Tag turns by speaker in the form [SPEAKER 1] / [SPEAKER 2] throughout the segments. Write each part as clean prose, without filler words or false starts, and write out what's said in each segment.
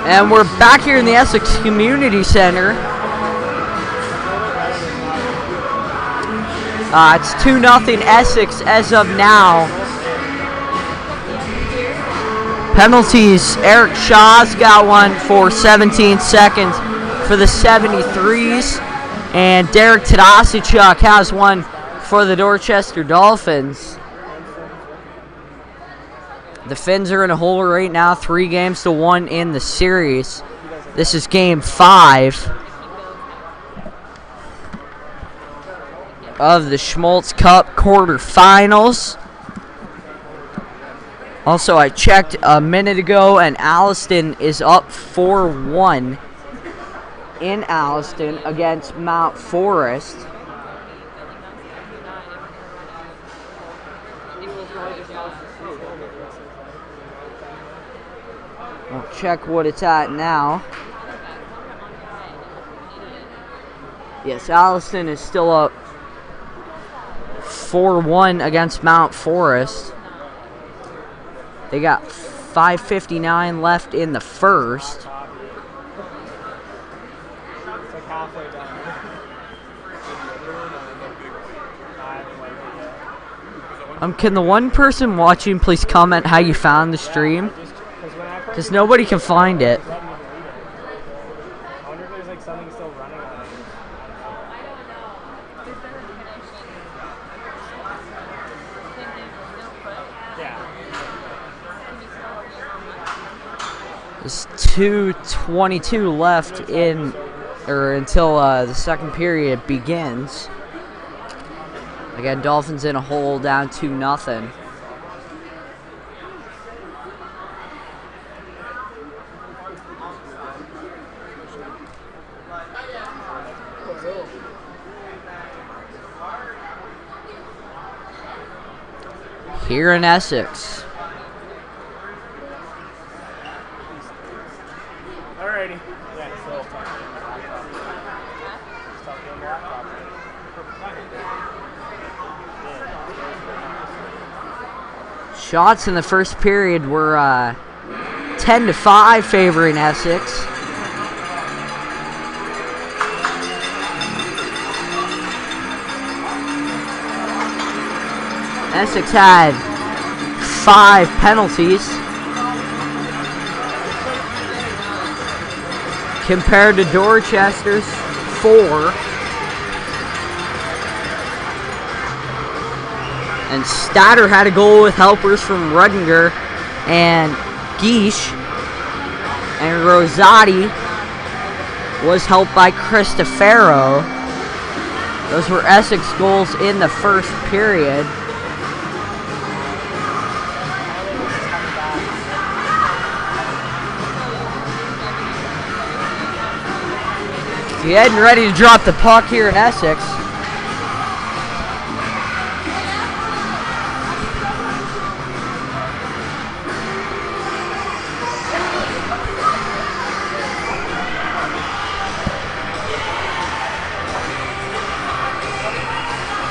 [SPEAKER 1] And we're back here in the Essex Community Center. It's 2-0 Essex as of now. Penalties, Eric Shaw's got one for 17 seconds for the 73s. And Derek Tadasichuk has one for the Dorchester Dolphins. The Finns are in a hole right now, 3-1 in the series. This is game 5 of the Schmaltz Cup quarterfinals. Also, I checked a minute ago, and Alliston is up 4-1 in Alliston against Mount Forest. I'll check what it's at now. Yes, Alliston is still up 4-1 against Mount Forest. They got 5:59 left in the first. Can the one person watching please comment how you found the stream? Because nobody can find it.
[SPEAKER 2] I wonder if there's like something still running on it. Yeah.
[SPEAKER 1] There's 2:22 left in, or until the second period begins. Again, Dolphins in a hole, down 2-0. Here in Essex.
[SPEAKER 2] Alrighty.
[SPEAKER 1] Shots in the first period were 10-5 favoring Essex. Essex had 5 penalties compared to Dorchester's 4. And Statter had a goal with helpers from Rudinger and Geesh. And Rosati was helped by Cristofero. Those were Essex goals in the first period. Getting ready to drop the puck here in Essex.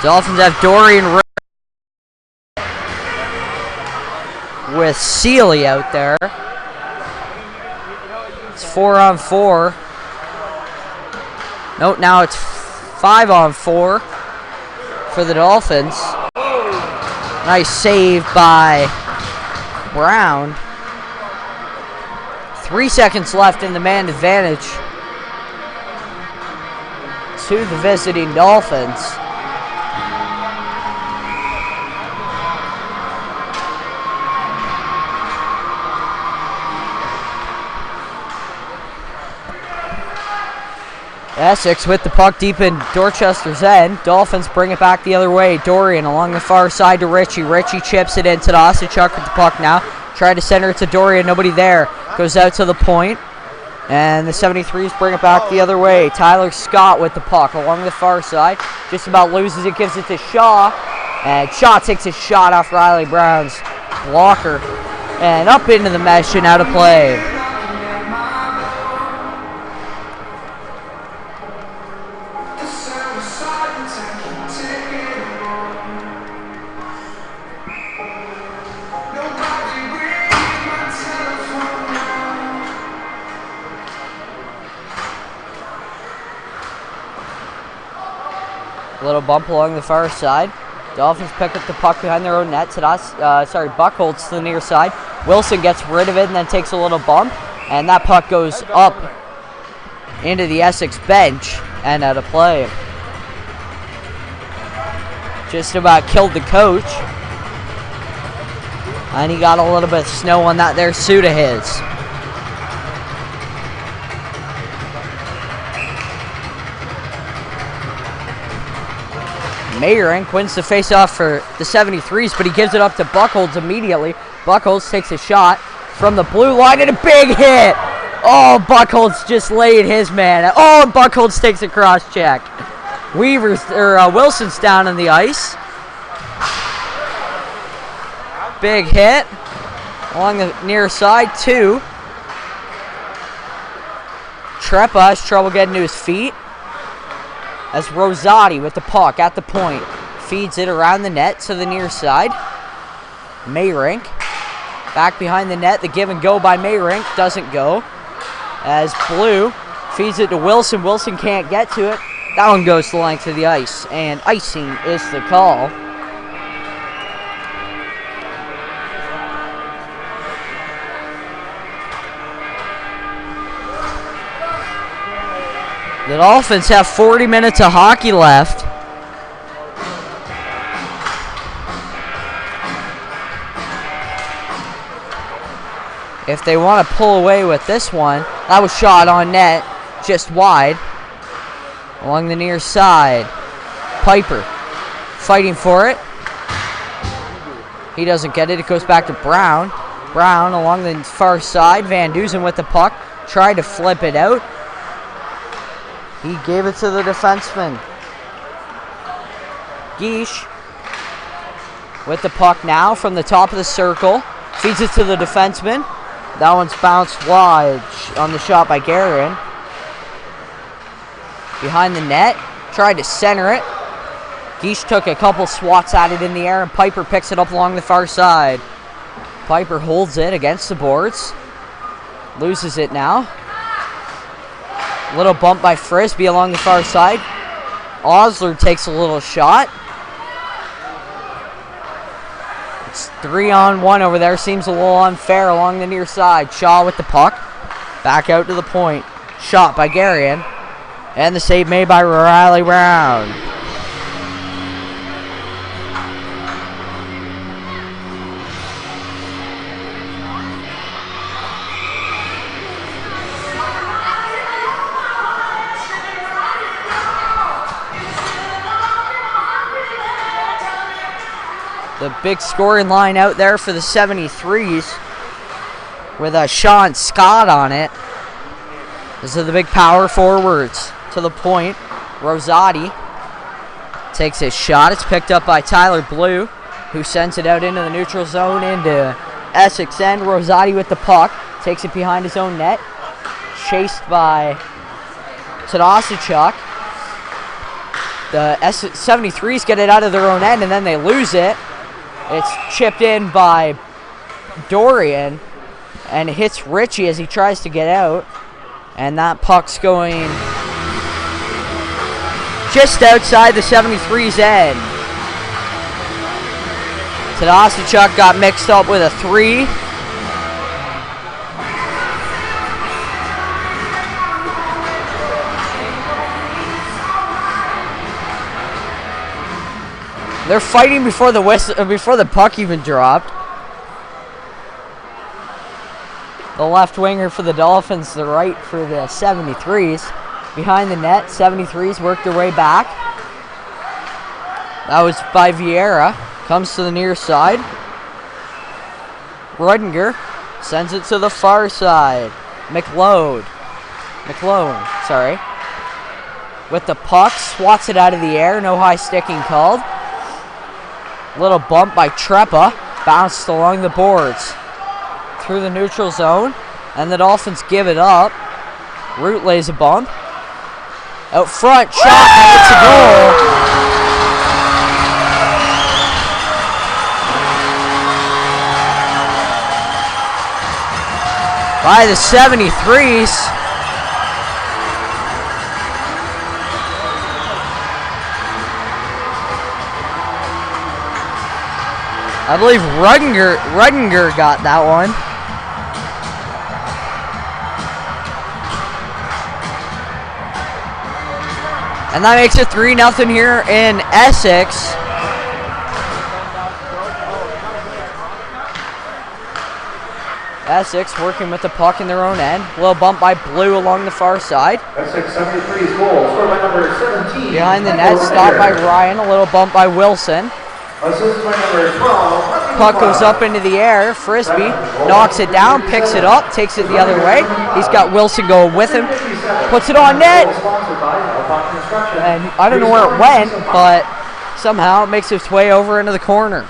[SPEAKER 1] Dolphins have Dorian with Sealy out there. It's 4-on-4. Nope, now it's 5-on-4 for the Dolphins. Nice save by Brown. 3 seconds left in the man advantage to the visiting Dolphins. Essex with the puck deep in Dorchester's end. Dolphins bring it back the other way. Dorian along the far side to Richie. Richie chips it in to Osichuk with the puck now. Try to center it to Dorian. Nobody there. Goes out to the point. And the 73s bring it back the other way. Tyler Scott with the puck along the far side. Just about loses it, gives it to Shaw. And Shaw takes a shot off Riley Brown's blocker. And up into the mesh and out of play. Little bump along the far side. Dolphins pick up the puck behind their own net. Buckholz to the near side. Wilson gets rid of it and then takes a little bump. And that puck goes up into the Essex bench and out of play. Just about killed the coach. And he got a little bit of snow on that there suit of his. Mayerink wins the face-off for the 73s, but he gives it up to Buckholz immediately. Buckholz takes a shot from the blue line and a big hit. Oh, Buckholz just laid his man. Oh, and Buckholz takes a cross check. Wilson's down on the ice. Big hit along the near side, too. Trepa has trouble getting to his feet. As Rosati with the puck at the point feeds it around the net to the near side. Mayrink back behind the net. The give and go by Mayrink doesn't go. As Blue feeds it to Wilson. Wilson can't get to it. That one goes the length of the ice. And icing is the call. The Dolphins have 40 minutes of hockey left. If they want to pull away with this one, that was shot on net, just wide. Along the near side. Piper fighting for it. He doesn't get it. It goes back to Brown. Brown along the far side. Van Dusen with the puck. Tried to flip it out. He gave it to the defenseman. Geesh with the puck now from the top of the circle. Feeds it to the defenseman. That one's bounced wide on the shot by Guerin. Behind the net. Tried to center it. Geesh took a couple swats at it in the air, and Piper picks it up along the far side. Piper holds it against the boards. Loses it now. Little bump by Frisbee along the far side. Osler takes a little shot. It's 3-on-1 over there. Seems a little unfair along the near side. Shaw with the puck. Back out to the point. Shot by Garion. And the save made by Riley Brown. The big scoring line out there for the 73s with Sean Scott on it. These are the big power forwards to the point. Rosati takes a shot. It's picked up by Tyler Blue, who sends it out into the neutral zone into Essex end. Rosati with the puck. Takes it behind his own net. Chased by Tadasachuk. The 73s get it out of their own end and then they lose it. It's chipped in by Dorian and it hits Richie as he tries to get out. And that puck's going just outside the 73's end. Tadasachuk got mixed up with a 3. They're fighting before the puck even dropped. The left winger for the Dolphins, the right for the 73s. Behind the net, 73s work their way back. That was by Vieira. Comes to the near side. Rudinger sends it to the far side. McLeod McClone, sorry. With the puck, swats it out of the air, no high sticking called. Little bump by Trepa, bounced along the boards. Through the neutral zone, and the Dolphins give it up. Root lays a bump. Out front, shot, and it's a goal. By the 73s. I believe Rudinger got that one. And that makes it 3-0 here in Essex. Essex working with the puck in their own end. A little bump by Blue along the far side.
[SPEAKER 3] Essex 73's goal, scored by number 17.
[SPEAKER 1] Behind the net, stopped by Ryan. A little bump by Wilson.
[SPEAKER 3] Assist by number 12.
[SPEAKER 1] Puck goes up into the air. Frisbee knocks it down, picks it up, takes it the other way. He's got Wilson going with him. Puts it on net. And I don't know where it went, but somehow it makes its way over into the corner.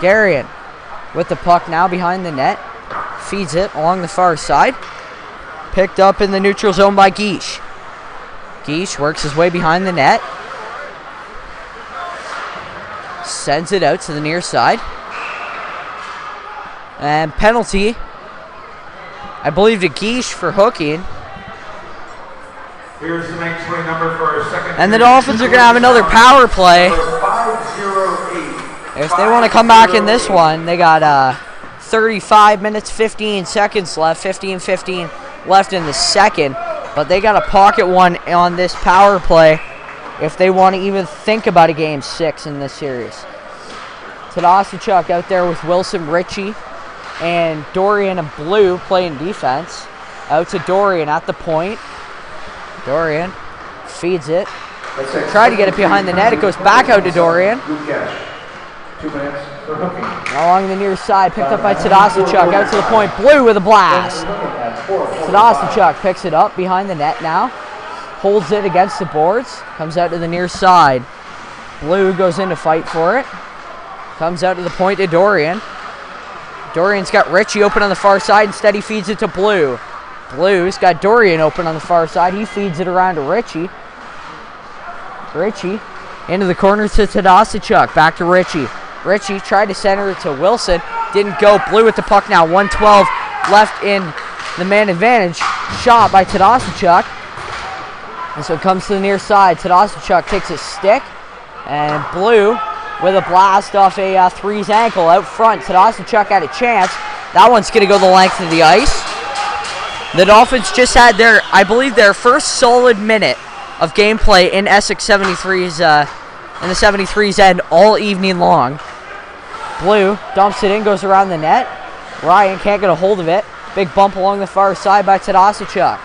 [SPEAKER 1] Garion with the puck now behind the net. Feeds it along the far side. Picked up in the neutral zone by Geesh. Geesh works his way behind the net. Sends it out to the near side. And penalty, I believe, to Geesh for hooking.
[SPEAKER 3] Here's the next play number for a second.
[SPEAKER 1] And the Dolphins are going to have another power play. If they want to come back in this one, they got 35 minutes, 15 seconds left, 15 left in the second. But they got a pocket one on this power play if they want to even think about a game 6 in this series. Tadasachuk out there with Wilson, Ritchie, and Dorian and Blue playing defense. Out to Dorian at the point. Dorian feeds it. Tried to get it behind the net. It goes back out to Dorian.
[SPEAKER 3] 2 minutes for hooking.
[SPEAKER 1] Along the near side, picked up by Tadasachuk. Out to the point. Blue with a blast. Tadasachuk picks it up behind the net now. Holds it against the boards. Comes out to the near side. Blue goes in to fight for it. Comes out to the point to Dorian. Dorian's got Ritchie open on the far side. Instead, he feeds it to Blue. Blue's got Dorian open on the far side. He feeds it around to Ritchie. Ritchie into the corner to Tadasachuk. Back to Ritchie. Ritchie tried to center it to Wilson. Didn't go. Blue with the puck now. 1:12 left in the man advantage. Shot by Tadasachuk. And so it comes to the near side. Tadasachuk takes a stick. And Blue with a blast off a 3's ankle out front. Tadasachuk had a chance. That one's going to go the length of the ice. The Dolphins just had their, I believe, their first solid minute of gameplay in Essex 73's, in the 73's end all evening long. Blue dumps it in, goes around the net. Ryan can't get a hold of it. Big bump along the far side by Tadasachuk.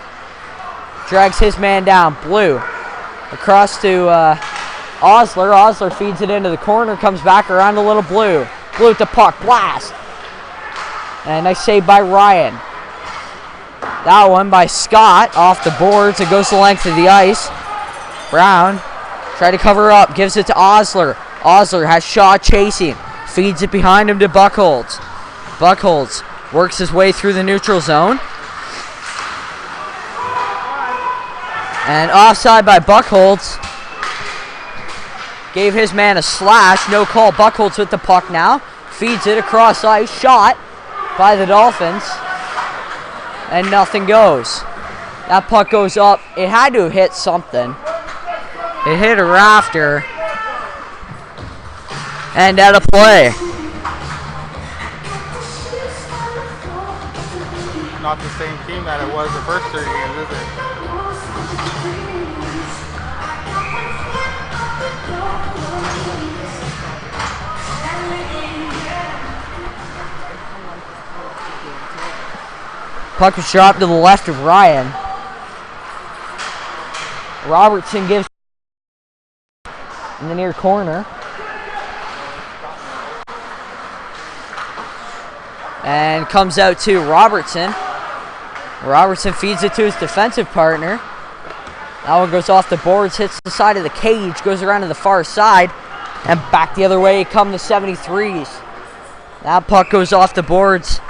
[SPEAKER 1] Drags his man down. Blue across to Osler. Osler feeds it into the corner, comes back around a little Blue. Blue with the puck, blast. And nice save by Ryan. That one by Scott off the boards. It goes the length of the ice. Brown tried to cover up, gives it to Osler. Osler has Shaw chasing. Feeds it behind him to Buchholz. Buchholz works his way through the neutral zone. And offside by Buchholz. Gave his man a slash. No call. Buchholz with the puck now. Feeds it across ice. Shot by the Dolphins. And nothing goes. That puck goes up. It had to have hit something. It hit a rafter. And out of play.
[SPEAKER 4] Not the same team that it was the first 3 games, is it?
[SPEAKER 1] Puck was dropped to the left of Ryan. Robertson gives in the near corner. And comes out to Robertson. Robertson feeds it to his defensive partner. That one goes off the boards, hits the side of the cage, goes around to the far side, and back the other way come the 73s. That puck goes off the boards,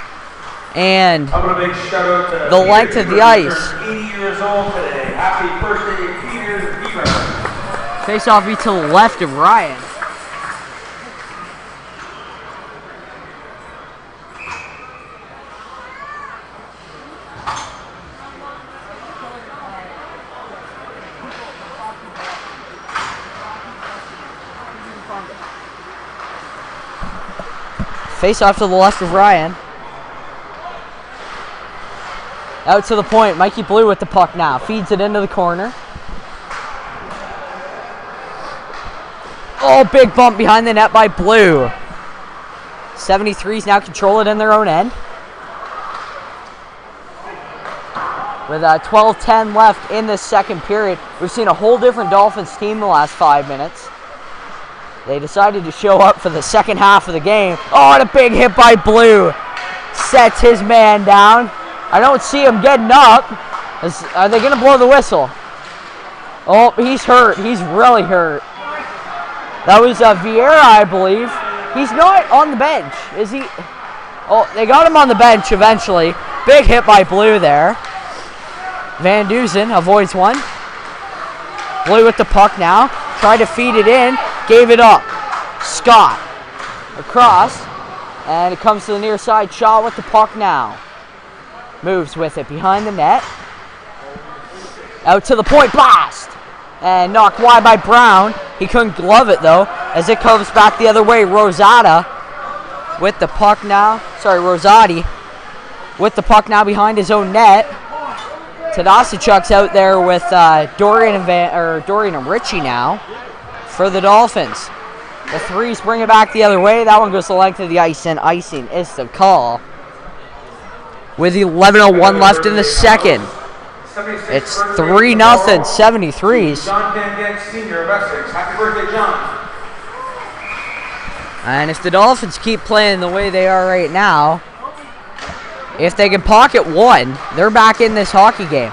[SPEAKER 1] and the length of the ice.
[SPEAKER 3] 80 years old today. Happy birthday, Peter Beaver.
[SPEAKER 1] Face off be to the left of Ryan. Face off to the left of Ryan. Out to the point. Mikey Blue with the puck now. Feeds it into the corner. Oh, big bump behind the net by Blue. 73s now control it in their own end. With 12:10 left in the second period, we've seen a whole different Dolphins team the last 5 minutes. They decided to show up for the second half of the game. Oh, and a big hit by Blue. Sets his man down. I don't see him getting up. Are they going to blow the whistle? Oh, he's hurt. He's really hurt. That was Vieira, I believe. He's not on the bench, is he? Oh, they got him on the bench eventually. Big hit by Blue there. Van Dusen avoids one. Blue with the puck now. Tried to feed it in. Gave it up. Scott across. And it comes to the near side. Shaw with the puck now. Moves with it behind the net. Out to the point. Blast! And knocked wide by Brown. He couldn't glove it though. As it comes back the other way. Rosada with the puck now. Sorry, Rosati. With the puck now behind his own net. Tadasichuk's out there with Dorian and Richie now for the Dolphins. The threes bring it back the other way. That one goes the length of the ice, and icing is the call. With 11:01 left in the second. It's 3-0 73s.
[SPEAKER 3] John Van Gent, Sr. of Essex. Happy birthday, John.
[SPEAKER 1] And if the Dolphins keep playing the way they are right now, if they can pocket one, they're back in this hockey game.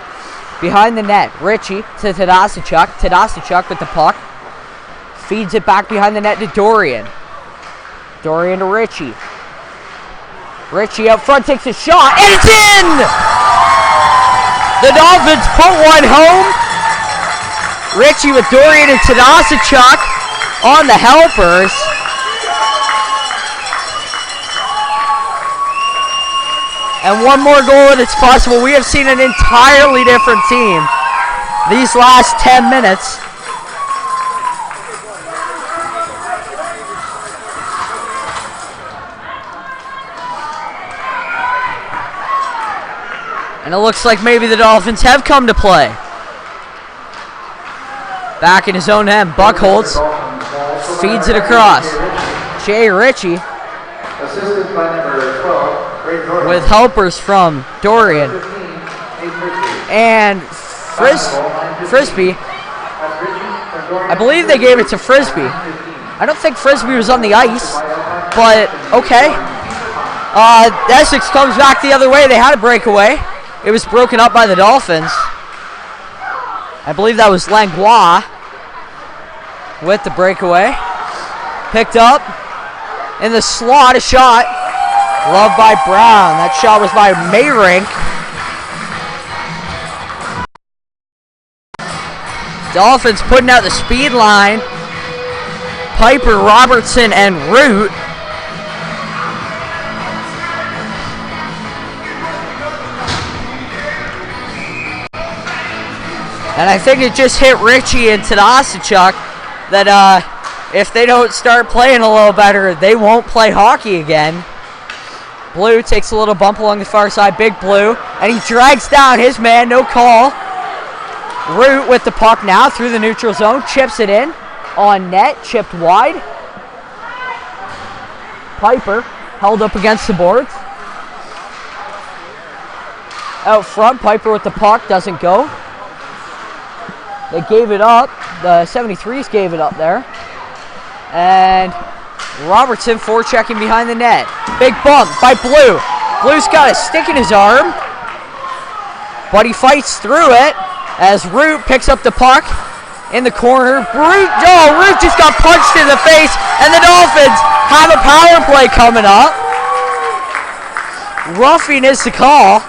[SPEAKER 1] Behind the net, Richie to Tadasichuk. Tadasichuk with the puck. Feeds it back behind the net to Dorian. Dorian to Richie. Richie out front takes a shot, and it's in! The Dolphins put one home. Richie with Dorian and Tadasichuk on the helpers. And one more goal and it's possible. We have seen an entirely different team these last 10 minutes. And it looks like maybe the Dolphins have come to play. Back in his own end, Buckholz feeds it across. Jay Ritchie.
[SPEAKER 3] Assisted by number 12,
[SPEAKER 1] with helpers from Dorian and Frisbee. I believe they gave it to Frisbee. I don't think Frisbee was on the ice, but okay. Essex comes back the other way. They had a breakaway. It was broken up by the Dolphins. I believe that was Langlois with the breakaway. Picked up in the slot, a shot. Loved by Brown. That shot was by Mayrink. Dolphins putting out the speed line. Piper, Robertson, and Root. And I think it just hit Richie and Tadasichuk that if they don't start playing a little better, they won't play hockey again. Blue takes a little bump along the far side. Big Blue. And he drags down his man. No call. Root with the puck now through the neutral zone. Chips it in. On net. Chipped wide. Piper held up against the boards. Out front. Piper with the puck. Doesn't go. They gave it up. The 73s gave it up there. And Robertson forechecking behind the net. Big bump by Blue. Blue's got a stick in his arm. but he fights through it as Root picks up the puck in the corner. Root just got punched in the face, and the Dolphins have a power play coming up. Roughing is the call.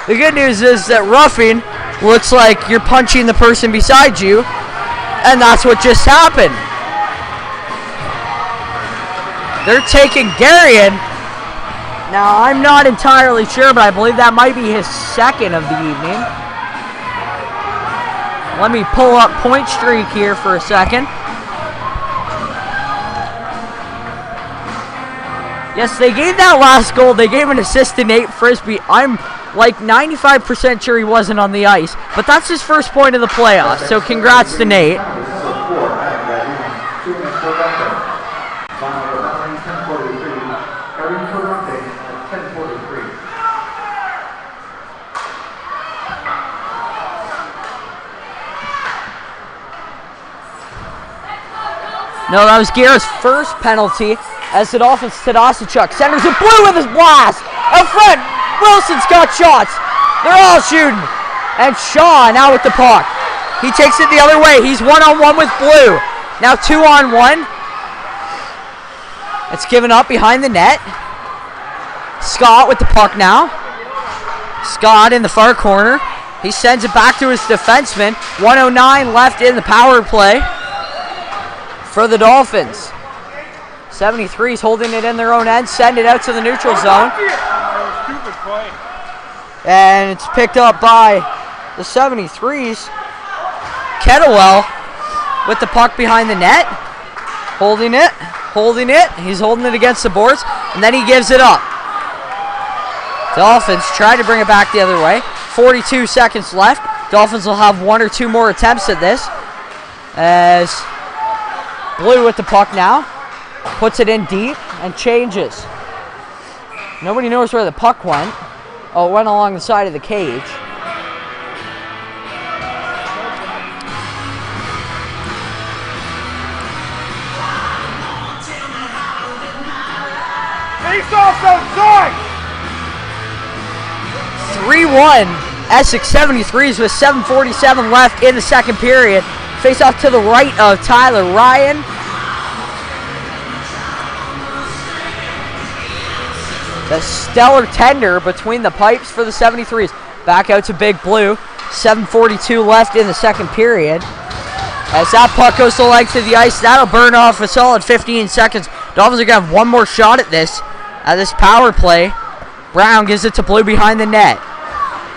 [SPEAKER 1] The good news is that roughing looks like you're punching the person beside you, and that's what just happened. They're taking Garion. Now, I'm not entirely sure, but I believe that might be his second of the evening. Let me pull up point streak here for a second. Yes, they gave that last goal. They gave an assist to Nate Frisbee. I'm like 95% sure he wasn't on the ice, but that's his first point of the playoffs, so congrats to Nate. No, that was Guerra's first penalty as the Dolphins, Tadasachuk centers it blue with his blast. Up front, Wilson's got shots. They're all shooting. And Shaw now with the puck. He takes it the other way. He's one-on-one with Blue. Now 2-on-1. It's given up behind the net. Scott with the puck now. Scott in the far corner. He sends it back to his defenseman. 1:09 left in the power play for the Dolphins. 73's holding it in their own end. Send it out to the neutral zone.
[SPEAKER 4] Stupid play.
[SPEAKER 1] And it's picked up by the 73's. Kettlewell with the puck behind the net. Holding it. He's holding it against the boards. And then he gives it up. Dolphins try to bring it back the other way. 42 seconds left. Dolphins will have one or two more attempts at this. As Blue with the puck now. Puts it in deep and changes. Nobody knows where the puck went. Oh, it went along the side of the cage.
[SPEAKER 4] Face off outside!
[SPEAKER 1] 3-1. Essex 73's with 7:47 left in the second period. Face off to the right of Tyler Ryan. The stellar tender between the pipes for the 73's. Back out to Big Blue. 7:42 left in the second period. As that puck goes the length of the ice, that'll burn off a solid 15 seconds. Dolphins are going to have one more shot at this power play. Brown gives it to Blue behind the net.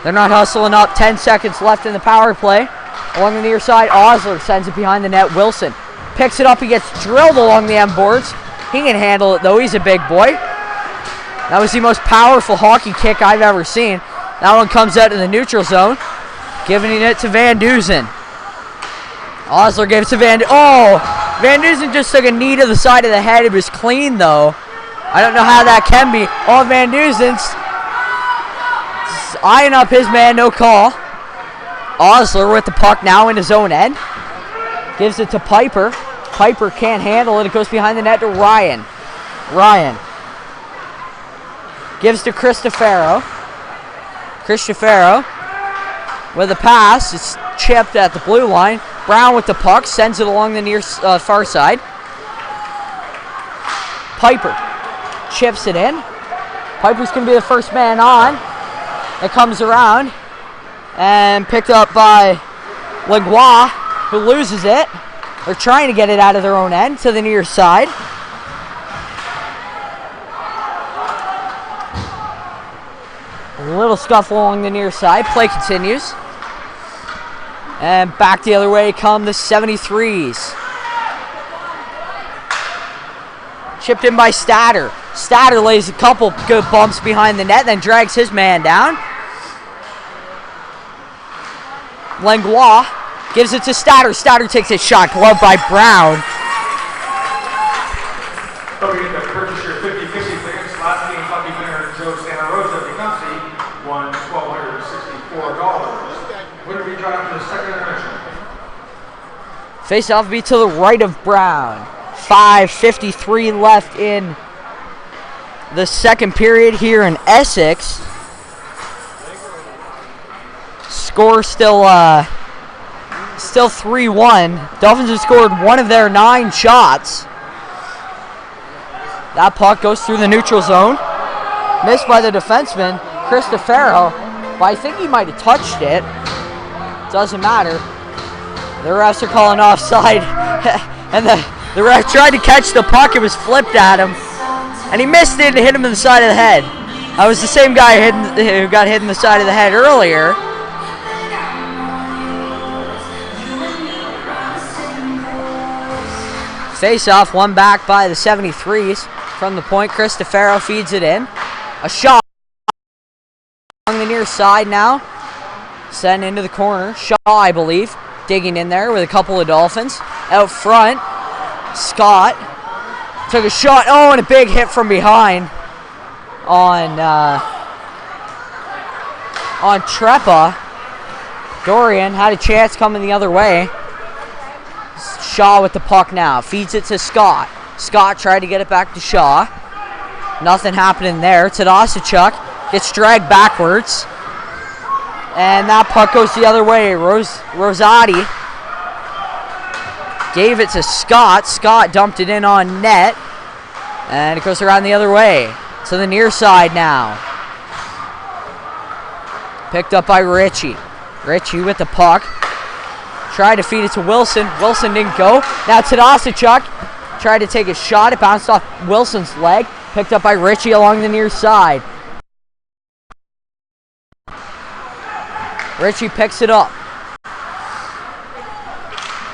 [SPEAKER 1] They're not hustling up. 10 seconds left in the power play. Along the near side, Osler sends it behind the net. Wilson picks it up. He gets drilled along the end boards. He can handle it, though. He's a big boy. That was the most powerful hockey kick I've ever seen. That one comes out in the neutral zone. Giving it to Van Duzen. Osler gives it to Van Duzen just took a knee to the side of the head. It was clean, though. I don't know how that can be. Oh, Van Duzen's eyeing up his man. No call. Osler with the puck now in his own end. Gives it to Piper. Piper can't handle it. It goes behind the net to Ryan. Ryan gives to Cristofaro. Cristofaro with a pass. It's chipped at the blue line. Brown with the puck. Sends it along the near far side. Piper chips it in. Piper's going to be the first man on. It comes around. And picked up by Langlois, who loses it. They're trying to get it out of their own end to the near side. A little scuffle along the near side. Play continues. And back the other way come the 73's. Chipped in by Statter. Statter lays a couple good bumps behind the net, then drags his man down. Langlois gives it to Statter. Statter takes a shot. Glove by Brown.
[SPEAKER 3] Don't forget to purchase your 50/50 tickets. Last game, lucky winner Joe Santa Rosa Tecumseh won $1,264. Winner be drawn for the second intermission.
[SPEAKER 1] Face off be to the right of Brown. 5:53 left in the second period here in Essex. Score still 3-1. Dolphins have scored one of their 9 shots. That puck goes through the neutral zone. Missed by the defenseman, Cristofero, but I think he might have touched it. Doesn't matter. The refs are calling offside, and the ref tried to catch the puck. It was flipped at him, and he missed it and hit him in the side of the head. That was the same guy who got hit in the side of the head earlier. Face-off, won back by the 73s. From the point, Cristofero feeds it in. A shot on the near side now. Sent into the corner. Shaw, I believe, digging in there with a couple of Dolphins. Out front, Scott took a shot. Oh, and a big hit from behind on Trepa. Dorian had a chance coming the other way. Shaw with the puck now. Feeds it to Scott. Scott tried to get it back to Shaw. Nothing happening there. Tadasachuk gets dragged backwards. And that puck goes the other way. Rosati gave it to Scott. Scott dumped it in on net. And it goes around the other way. To the near side now. Picked up by Ritchie. Ritchie with the puck. Tried to feed it to Wilson. Wilson didn't go. Now Tadasachuk tried to take a shot. It bounced off Wilson's leg. Picked up by Ritchie along the near side. Ritchie picks it up.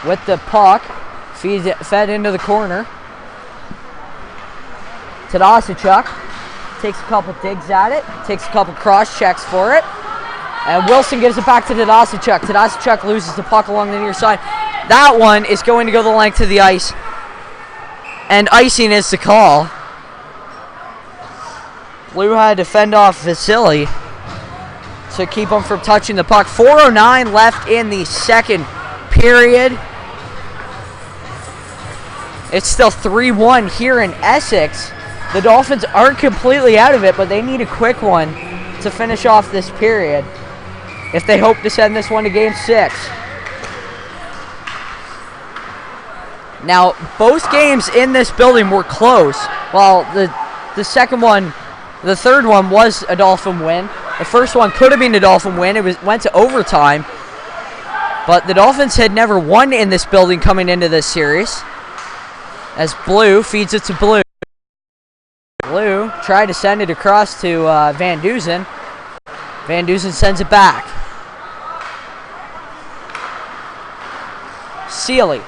[SPEAKER 1] With the puck. Feeds it, fed into the corner. Tadasachuk takes a couple digs at it. Takes a couple cross checks for it. And Wilson gives it back to Tadasachuk. Tadasachuk loses the puck along the near side. That one is going to go the length of the ice. And icing is the call. Blue had to fend off Vasily to keep him from touching the puck. 4:09 left in the second period. It's still 3-1 here in Essex. The Dolphins aren't completely out of it, but they need a quick one to finish off this period if they hope to send this one to Game 6. Now, both games in this building were close. Well, the second one, the third one was a Dolphin win. The first one could have been a Dolphin win. It went to overtime. But the Dolphins had never won in this building coming into this series. As Blue feeds it to Blue. Blue tried to send it across to Van Dusen. Van Dusen sends it back. Sealy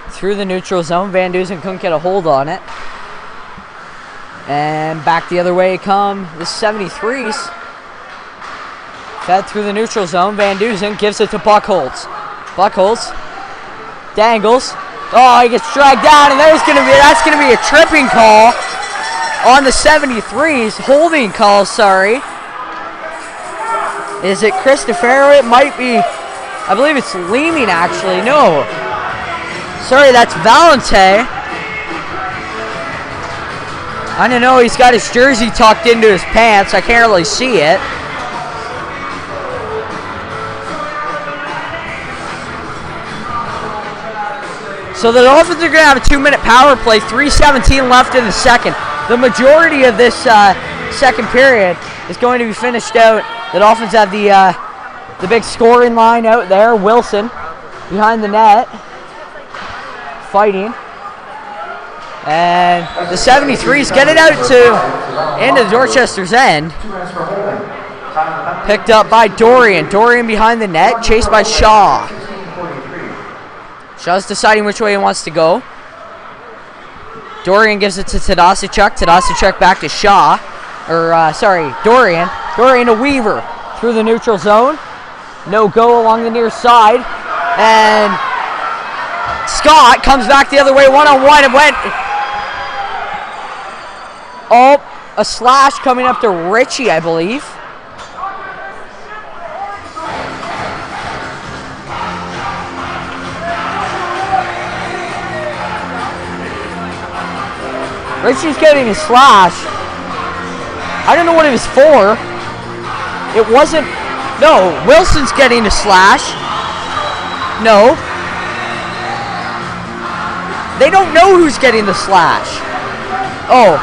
[SPEAKER 1] through the neutral zone. Van Dusen couldn't get a hold on it. And back the other way come the 73s. Fed through the neutral zone. Van Dusen gives it to Buchholz. Buchholz dangles. Oh, he gets dragged down, and that's gonna be a tripping call on the 73s. Holding call, sorry. Is it Cristofero? It might be. I believe it's Leeming, actually. No. Sorry, that's Valente. I don't know. He's got his jersey tucked into his pants. I can't really see it. So the Dolphins are going to have a 2-minute power play. 3:17 left in the second. The majority of this second period is going to be finished out. The Dolphins have the big scoring line out there. Wilson behind the net, fighting. And the 73s get it out to into Dorchester's end. Picked up by Dorian. Dorian behind the net, chased by Shaw. Shaw's deciding which way he wants to go. Dorian gives it to Tadasachuk. Tadasachuk back to Shaw. Dorian. Dorian to Weaver. Through the neutral zone. No go along the near side. And Scott comes back the other way. One-on-one. It went. Oh, a slash coming up to Ritchie, I believe. Ritchie's getting a slash. I don't know what it was for. It wasn't No, Wilson's getting a slash. No. They don't know who's getting the slash. Oh.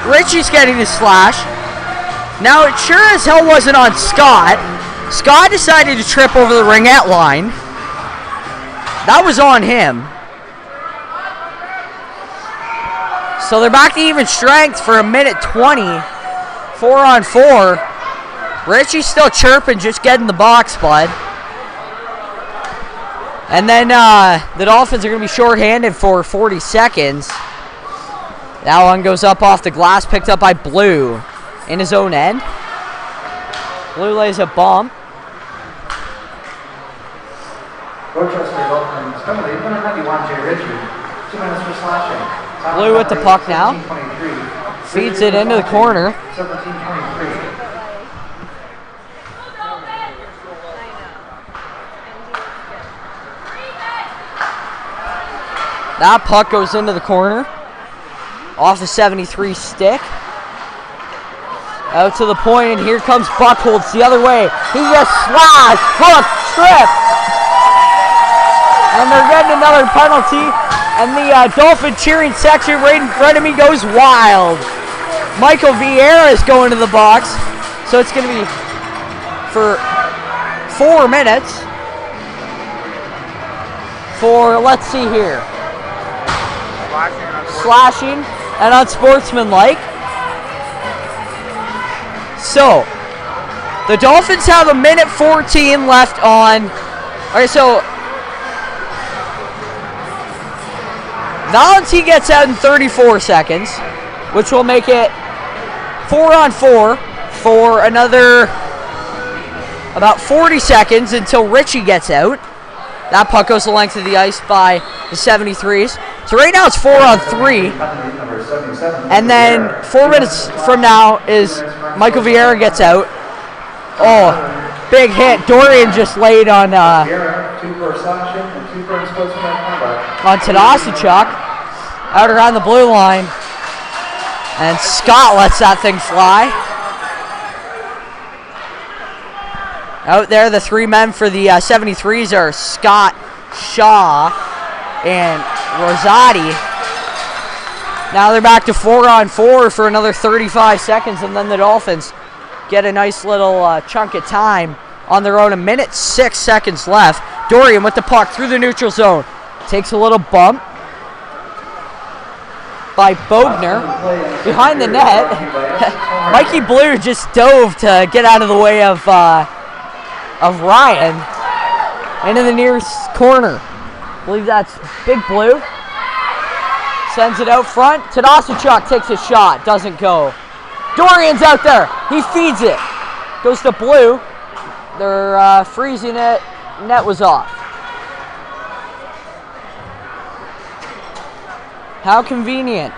[SPEAKER 1] Richie's getting the slash. Now, it sure as hell wasn't on Scott. Scott decided to trip over the ringette line. That was on him. So they're back to even strength for a minute 20. 4-on-4. Richie's still chirping, just getting the box, bud. And then the Dolphins are going to be shorthanded for 40 seconds. That one goes up off the glass, picked up by Blue in his own end. Blue lays a bump.
[SPEAKER 3] Dorchester Dolphins penalty, number 91, Jay Ritchie. 2 minutes for slashing.
[SPEAKER 1] Blue with the puck now. Feeds it into the corner.
[SPEAKER 3] 17-23.
[SPEAKER 1] That puck goes into the corner. Off the 73 stick. Out to the point, and here comes Buckholz the other way. He just slashed, hook, trip. And they're getting another penalty. And the Dolphin cheering section right in front of me goes wild. Michael Vieira is going to the box. So it's going to be for 4 minutes. For, let's see here. Slashing and unsportsmanlike. So, the Dolphins have a minute 14 left on. Alright, so Valentine gets out in 34 seconds, which will make it 4-on-4 for another about 40 seconds until Richie gets out. That puck goes the length of the ice by the 73s. So right now it's 4-on-3. And then 4 minutes from now is Michael Vieira gets out. Oh, big hit. Dorian just laid on Tadasichuk. Out around the blue line. And Scott lets that thing fly. Out there, the 3 men for the 73s are Scott, Shaw, and Rosati. Now they're back to 4-on-4 for another 35 seconds, and then the Dolphins get a nice little chunk of time on their own. A minute 6 seconds left. Dorian with the puck through the neutral zone. Takes a little bump by Bogner behind the net. Mikey Blue just dove to get out of the way of Ryan into the nearest corner. I believe that's Big Blue. Sends it out front. Tadasichuk takes a shot. Doesn't go. Dorian's out there. He feeds it. Goes to Blue. They're freezing it. Net was off. How convenient.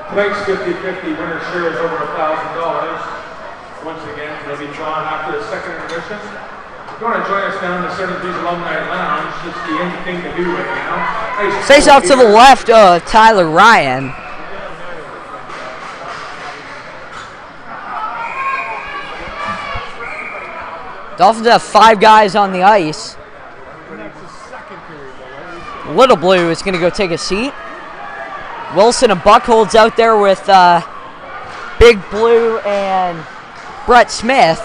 [SPEAKER 3] Tonight's 50-50 winner share is over $1,000. Once again, they'll be drawn after the second intermission. If you want to join us down in the 73s Alumni Lounge, it's the only thing to do right now.
[SPEAKER 1] Face off to the left, Tyler Ryan. Dolphins have 5 guys on the ice. Little Blue is going to go take a seat. Wilson and Buckholz out there with Big Blue and Brett Smith.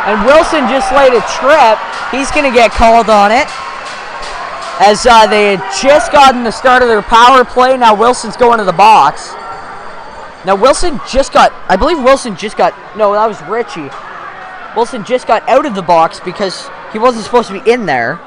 [SPEAKER 1] And Wilson just laid a trip. He's going to get called on it. As they had just gotten the start of their power play. Now Wilson's going to the box. Now Wilson just got, I believe Wilson just got, no, that was Richie. Wilson just got out of the box because he wasn't supposed to be in there.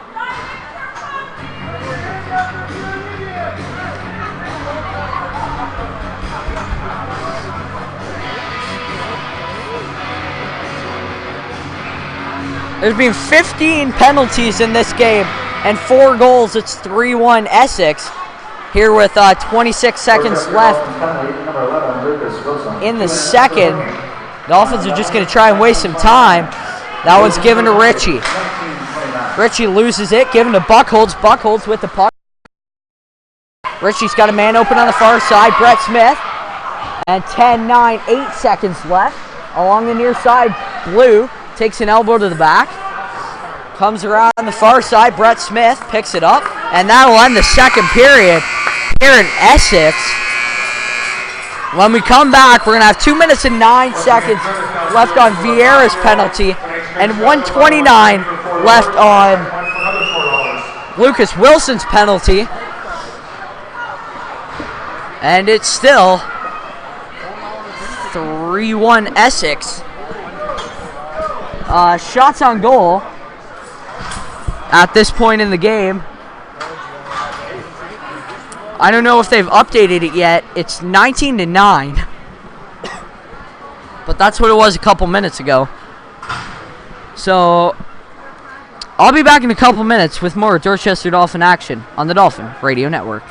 [SPEAKER 1] There's been 15 penalties in this game and 4 goals. It's 3-1 Essex. Here with 26 seconds left in the second. Dolphins are just going to try and waste some time. That one's given to Richie. Richie loses it, given to Buckholz. Buckholz with the puck. Richie's got a man open on the far side, Brett Smith. And 10, 9, 8 seconds left. along the near side. Blue takes an elbow to the back. Comes around the far side. Brett Smith picks it up. And that'll end the second period here in Essex. When we come back, we're going to have 2 minutes and 9 seconds left on Vieira's penalty and 1:29 left on Lucas Wilson's penalty. And it's still 3-1 Essex. Shots on goal at this point in the game. I don't know if they've updated it yet. It's 19-9. But that's what it was a couple minutes ago. So, I'll be back in a couple minutes with more Dorchester Dolphin action on the Dolphin Radio Network.